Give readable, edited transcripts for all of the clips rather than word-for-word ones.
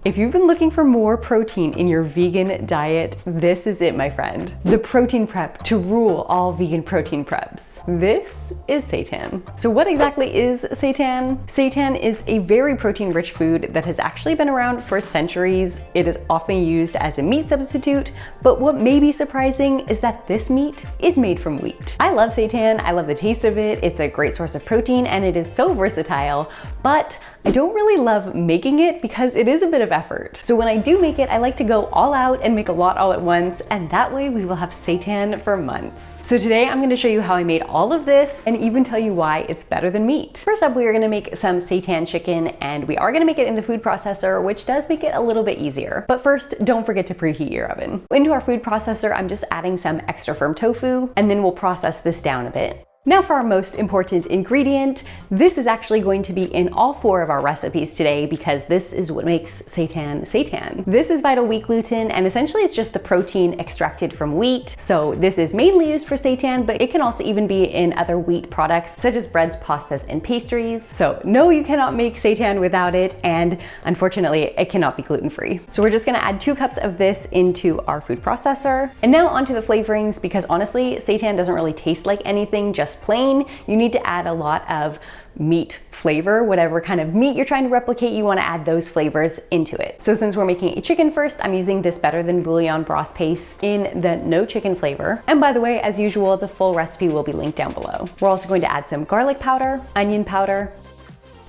If you've been looking for more protein in your vegan diet, this is it, my friend. The protein prep to rule all vegan protein preps. This is seitan. So what exactly is seitan? Seitan is a very protein-rich food that has actually been around for centuries. It is often used as a meat substitute, but what may be surprising is that this meat is made from wheat. I love seitan, I love the taste of it, it's a great source of protein, and it is so versatile, but I don't really love making it because it is a bit of effort. So when I do make it, I like to go all out and make a lot all at once, and that way we will have seitan for months. So today I'm going to show you how I made all of this and even tell you why it's better than meat. First up, we are going to make some seitan chicken, and we are going to make it in the food processor, which does make it a little bit easier. But first, don't forget to preheat your oven. Into our food processor, I'm just adding some extra firm tofu, and then we'll process this down a bit. Now for our most important ingredient. This is actually going to be in all 4 of our recipes today because this is what makes seitan seitan. This is vital wheat gluten, and essentially it's just the protein extracted from wheat. So this is mainly used for seitan, but it can also even be in other wheat products such as breads, pastas, and pastries. So no, you cannot make seitan without it, and unfortunately it cannot be gluten-free. So we're just gonna add 2 cups of this into our food processor. And now onto the flavorings, because honestly, seitan doesn't really taste like anything, just plain. You need to add a lot of meat flavor. Whatever kind of meat you're trying to replicate, you want to add those flavors into it. So since we're making a chicken first, I'm using this Better Than Bouillon broth paste in the no chicken flavor. And by the way, as usual, the full recipe will be linked down below. We're also going to add some garlic powder, onion powder,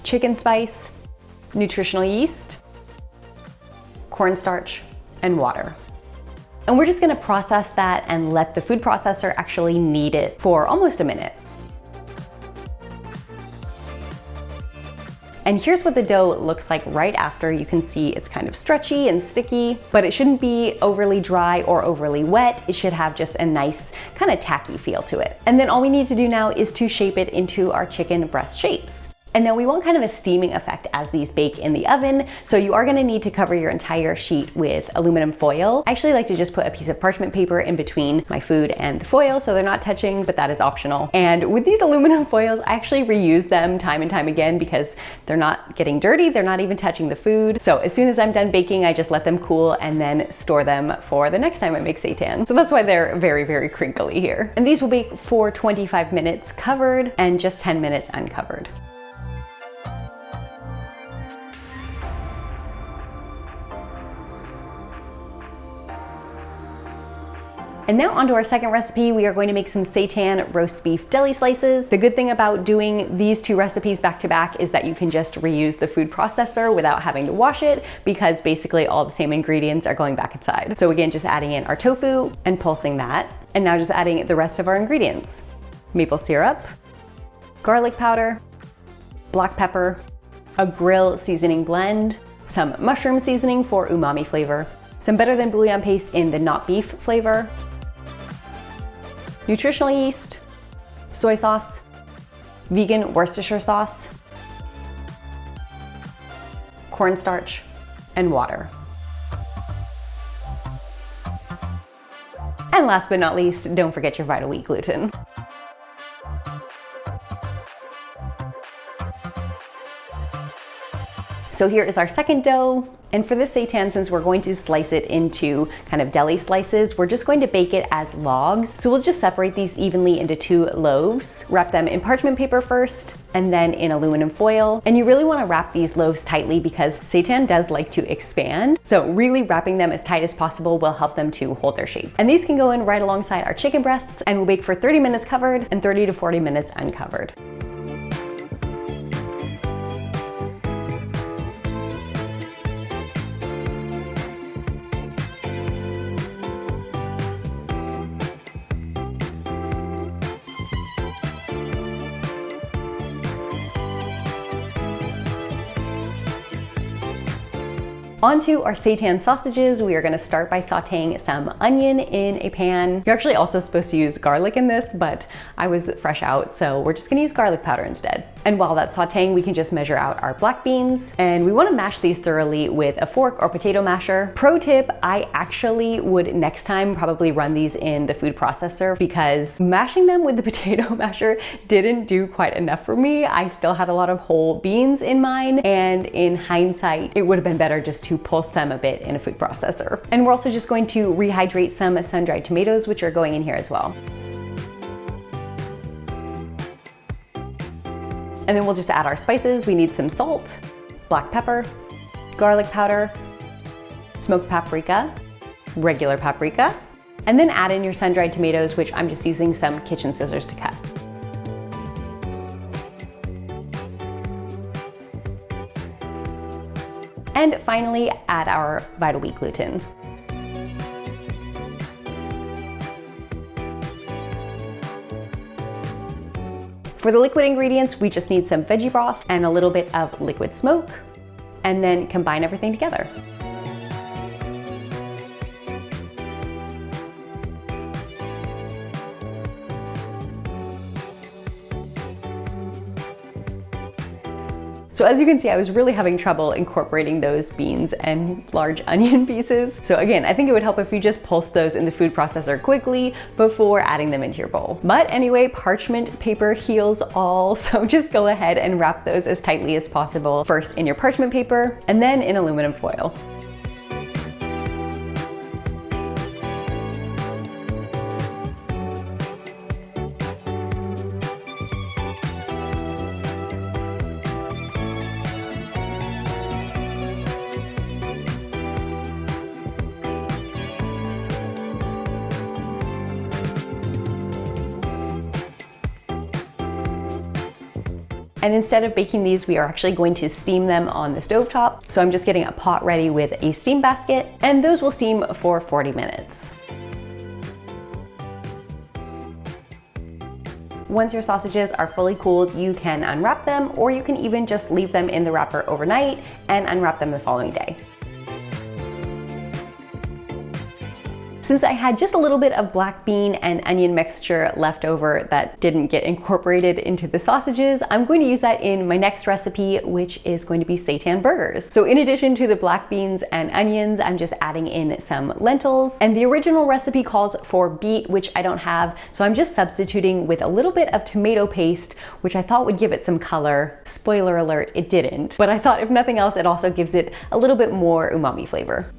chicken spice, nutritional yeast, cornstarch, and water. And we're just gonna process that and let the food processor actually knead it for almost a minute. And here's what the dough looks like right after. You can see it's kind of stretchy and sticky, but it shouldn't be overly dry or overly wet. It should have just a nice kind of tacky feel to it. And then all we need to do now is to shape it into our chicken breast shapes. And now we want kind of a steaming effect as these bake in the oven, so you are gonna need to cover your entire sheet with aluminum foil. I actually like to just put a piece of parchment paper in between my food and the foil so they're not touching, but that is optional. And with these aluminum foils, I actually reuse them time and time again because they're not getting dirty, they're not even touching the food. So as soon as I'm done baking, I just let them cool and then store them for the next time I make seitan. So that's why they're very, very crinkly here. And these will bake for 25 minutes covered and just 10 minutes uncovered. And now onto our second recipe. We are going to make some seitan roast beef deli slices. The good thing about doing these 2 recipes back to back is that you can just reuse the food processor without having to wash it because basically all the same ingredients are going back inside. So again, just adding in our tofu and pulsing that. And now just adding the rest of our ingredients. Maple syrup, garlic powder, black pepper, a grill seasoning blend, some mushroom seasoning for umami flavor, some Better Than Bouillon paste in the not beef flavor, nutritional yeast, soy sauce, vegan Worcestershire sauce, cornstarch, and water. And last but not least, don't forget your vital wheat gluten. So here is our second dough. And for this seitan, since we're going to slice it into kind of deli slices, we're just going to bake it as logs. So we'll just separate these evenly into 2 loaves, wrap them in parchment paper first, and then in aluminum foil. And you really want to wrap these loaves tightly because seitan does like to expand. So really wrapping them as tight as possible will help them to hold their shape. And these can go in right alongside our chicken breasts, and we'll bake for 30 minutes covered and 30 to 40 minutes uncovered. Onto our seitan sausages. We are gonna start by sauteing some onion in a pan. You're actually also supposed to use garlic in this, but I was fresh out, so we're just gonna use garlic powder instead. And while that's sauteing, we can just measure out our black beans, and we wanna mash these thoroughly with a fork or potato masher. Pro tip, I actually would next time probably run these in the food processor because mashing them with the potato masher didn't do quite enough for me. I still had a lot of whole beans in mine, and in hindsight, it would have been better just to to pulse them a bit in a food processor. And we're also just going to rehydrate some sun-dried tomatoes, which are going in here as well. And then we'll just add our spices. We need some salt, black pepper, garlic powder, smoked paprika, regular paprika, and then add in your sun-dried tomatoes, which I'm just using some kitchen scissors to cut. And finally, add our vital wheat gluten. For the liquid ingredients, we just need some veggie broth and a little bit of liquid smoke, and then combine everything together. So as you can see, I was really having trouble incorporating those beans and large onion pieces. So again, I think it would help if you just pulse those in the food processor quickly before adding them into your bowl. But anyway, parchment paper heals all, so just go ahead and wrap those as tightly as possible, first in your parchment paper and then in aluminum foil. And instead of baking these, we are actually going to steam them on the stovetop. So I'm just getting a pot ready with a steam basket, and those will steam for 40 minutes. Once your sausages are fully cooled, you can unwrap them, or you can even just leave them in the wrapper overnight and unwrap them the following day. Since I had just a little bit of black bean and onion mixture left over that didn't get incorporated into the sausages, I'm going to use that in my next recipe, which is going to be seitan burgers. So in addition to the black beans and onions, I'm just adding in some lentils. And the original recipe calls for beet, which I don't have, so I'm just substituting with a little bit of tomato paste, which I thought would give it some color. Spoiler alert, it didn't. But I thought if nothing else, it also gives it a little bit more umami flavor.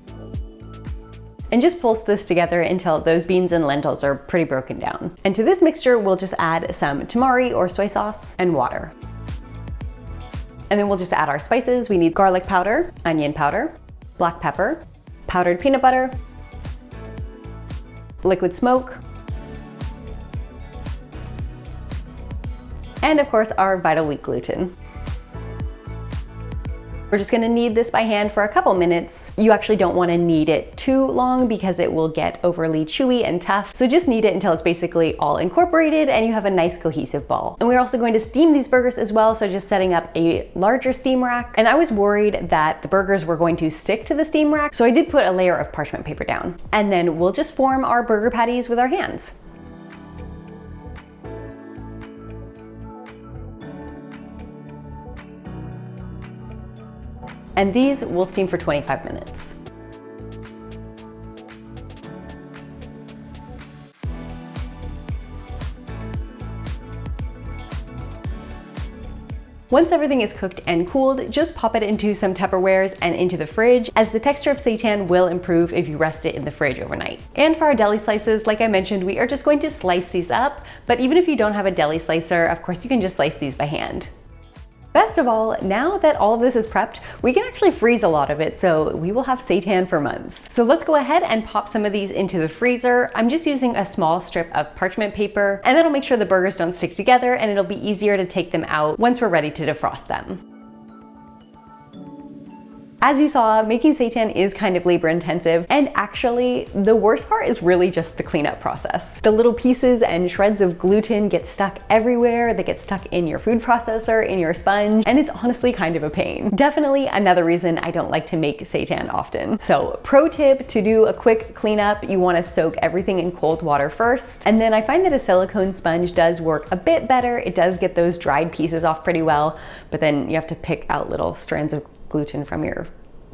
And just pulse this together until those beans and lentils are pretty broken down. And to this mixture, we'll just add some tamari or soy sauce and water. And then we'll just add our spices. We need garlic powder, onion powder, black pepper, powdered peanut butter, liquid smoke, and of course our vital wheat gluten. We're just gonna knead this by hand for a couple minutes. You actually don't wanna knead it too long because it will get overly chewy and tough. So just knead it until it's basically all incorporated and you have a nice cohesive ball. And we're also going to steam these burgers as well, so just setting up a larger steam rack. And I was worried that the burgers were going to stick to the steam rack, so I did put a layer of parchment paper down. And then we'll just form our burger patties with our hands. And these will steam for 25 minutes. Once everything is cooked and cooled, just pop it into some Tupperwares and into the fridge, as the texture of seitan will improve if you rest it in the fridge overnight. And for our deli slices, like I mentioned, we are just going to slice these up, but even if you don't have a deli slicer, of course you can just slice these by hand. Best of all, now that all of this is prepped, we can actually freeze a lot of it, so we will have seitan for months. So let's go ahead and pop some of these into the freezer. I'm just using a small strip of parchment paper, and that'll make sure the burgers don't stick together, and it'll be easier to take them out once we're ready to defrost them. As you saw, making seitan is kind of labor intensive, and actually the worst part is really just the cleanup process. The little pieces and shreds of gluten get stuck everywhere. They get stuck in your food processor, in your sponge, and it's honestly kind of a pain. Definitely another reason I don't like to make seitan often. So pro tip, to do a quick cleanup, you want to soak everything in cold water first, and then I find that a silicone sponge does work a bit better. It does get those dried pieces off pretty well, but then you have to pick out little strands of gluten from your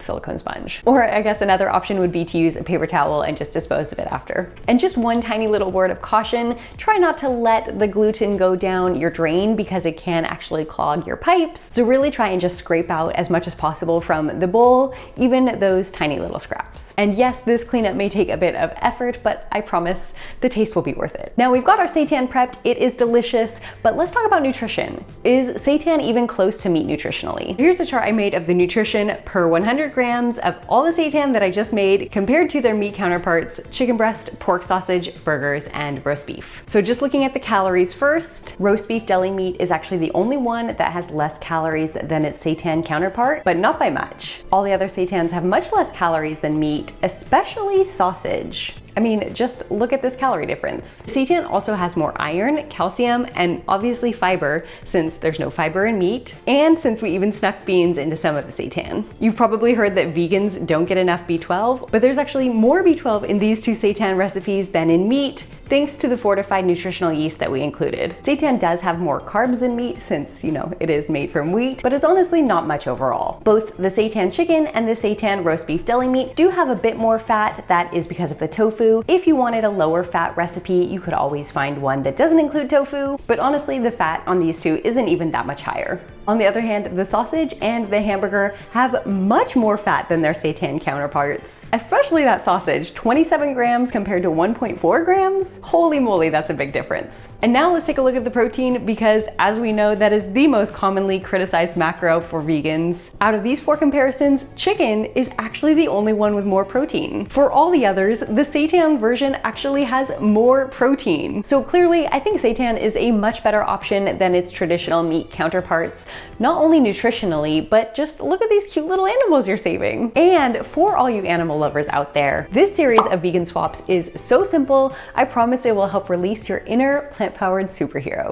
silicone sponge. Or I guess another option would be to use a paper towel and just dispose of it after. And just one tiny little word of caution, try not to let the gluten go down your drain because it can actually clog your pipes. So really try and just scrape out as much as possible from the bowl, even those tiny little scraps. And yes, this cleanup may take a bit of effort, but I promise the taste will be worth it. Now we've got our seitan prepped, it is delicious, but let's talk about nutrition. Is seitan even close to meat nutritionally? Here's a chart I made of the nutrition per 100 grams of all the seitan that I just made compared to their meat counterparts, chicken breast, pork sausage, burgers, and roast beef. So just looking at the calories first, roast beef deli meat is actually the only one that has less calories than its seitan counterpart, but not by much. All the other seitans have much less calories than meat, especially sausage. I mean, just look at this calorie difference. Seitan also has more iron, calcium, and obviously fiber, since there's no fiber in meat, and since we even snuck beans into some of the seitan. You've probably heard that vegans don't get enough B12, but there's actually more B12 in these two seitan recipes than in meat, thanks to the fortified nutritional yeast that we included. Seitan does have more carbs than meat since, you know, it is made from wheat, but it's honestly not much overall. Both the seitan chicken and the seitan roast beef deli meat do have a bit more fat. That is because of the tofu. If you wanted a lower fat recipe, you could always find one that doesn't include tofu, but honestly, the fat on these two isn't even that much higher. On the other hand, the sausage and the hamburger have much more fat than their seitan counterparts, especially that sausage, 27 grams compared to 1.4 grams. Holy moly, that's a big difference. And now let's take a look at the protein because as we know, that is the most commonly criticized macro for vegans. Out of these four comparisons, chicken is actually the only one with more protein. For all the others, the seitan version actually has more protein. So clearly, I think seitan is a much better option than its traditional meat counterparts. Not only nutritionally, but just look at these cute little animals you're saving. And for all you animal lovers out there, this series of vegan swaps is so simple, I promise it will help release your inner plant-powered superhero.